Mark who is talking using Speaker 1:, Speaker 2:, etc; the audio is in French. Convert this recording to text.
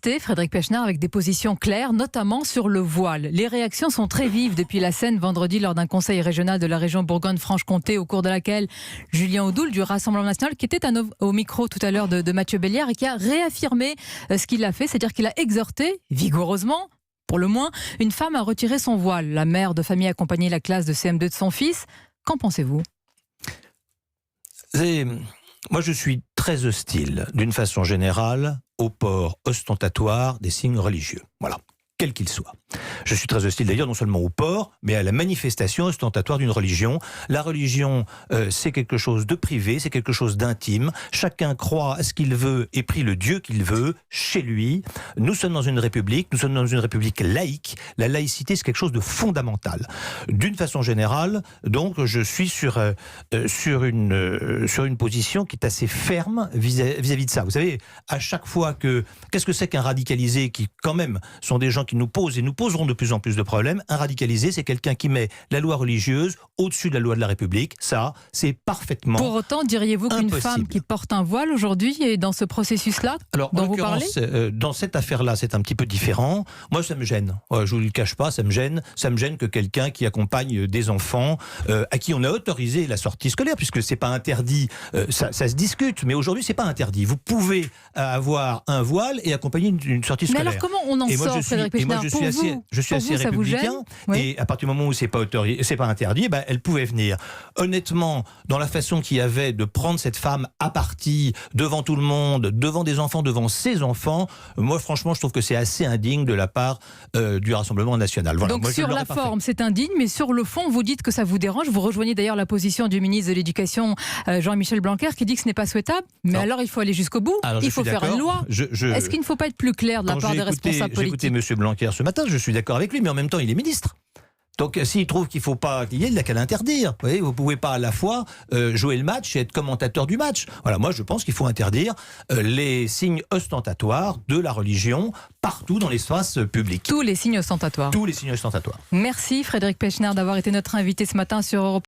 Speaker 1: insisté, Frédéric Pechner, avec des positions claires, notamment sur le voile. Les réactions sont très vives depuis la scène vendredi lors d'un conseil régional de la région Bourgogne-Franche-Comté, au cours de laquelle Julien Audoul du Rassemblement national, qui était au micro tout à l'heure de Mathieu Belliard et qui a réaffirmé ce qu'il a fait, c'est-à-dire qu'il a exhorté, vigoureusement, pour le moins, une femme à retirer son voile. La mère de famille accompagnait la classe de CM2 de son fils. Qu'en pensez-vous ?
Speaker 2: Moi, je suis très hostile, d'une façon générale, au port ostentatoire des signes religieux. Voilà, quel qu'il soit. Je suis très hostile d'ailleurs non seulement au port, mais à la manifestation ostentatoire d'une religion. La religion, c'est quelque chose de privé, c'est quelque chose d'intime. Chacun croit à ce qu'il veut et prie le Dieu qu'il veut chez lui. Nous sommes dans une république laïque. La laïcité, c'est quelque chose de fondamental. D'une façon générale, donc, je suis sur une position qui est assez ferme vis-à-vis de ça. Vous savez, à chaque fois qu'est-ce que c'est qu'un radicalisé, qui quand même sont des gens qui nous posent et nous poseront de plus en plus de problèmes. Un radicalisé, c'est quelqu'un qui met la loi religieuse au-dessus de la loi de la République. Ça, c'est parfaitement
Speaker 1: Pour autant, diriez-vous qu'une femme qui porte un voile aujourd'hui est dans ce processus-là dont vous parlez ?
Speaker 2: Dans cette affaire-là, c'est un petit peu différent. Moi, ça me gêne. Je ne vous le cache pas, ça me gêne. Ça me gêne que quelqu'un qui accompagne des enfants à qui on a autorisé la sortie scolaire, puisque c'est pas interdit. Ça se discute, mais aujourd'hui, c'est pas interdit. Vous pouvez avoir un voile et accompagner une sortie scolaire.
Speaker 1: Mais alors, comment on en sort, Frédéric Pechner ?
Speaker 2: Je suis assez républicain, et à partir du moment où c'est pas interdit, elle pouvait venir. Honnêtement, dans la façon qu'il y avait de prendre cette femme à partie devant tout le monde, devant des enfants, devant ses enfants, moi franchement, je trouve que c'est assez indigne de la part du Rassemblement national. Voilà.
Speaker 1: Donc
Speaker 2: moi,
Speaker 1: sur la forme, c'est indigne, mais sur le fond, vous dites que ça vous dérange. Vous rejoignez d'ailleurs la position du ministre de l'Éducation, Jean-Michel Blanquer, qui dit que ce n'est pas souhaitable. Mais alors il faut aller jusqu'au bout. Il faut faire une loi. Est-ce qu'il ne faut pas être plus clair de la part des responsables politiques ?
Speaker 2: J'ai écouté M. Blanquer ce matin, je suis d'accord avec lui, mais en même temps, il est ministre. Donc, s'il trouve qu'il ne faut pas qu'il y ait, il n'a qu'à l'interdire. Vous ne pouvez pas à la fois jouer le match et être commentateur du match. Voilà, moi, je pense qu'il faut interdire les signes ostentatoires de la religion partout dans l'espace public.
Speaker 1: Tous les signes ostentatoires.
Speaker 2: Tous les signes ostentatoires.
Speaker 1: Merci Frédéric Pechner d'avoir été notre invité ce matin sur Europe.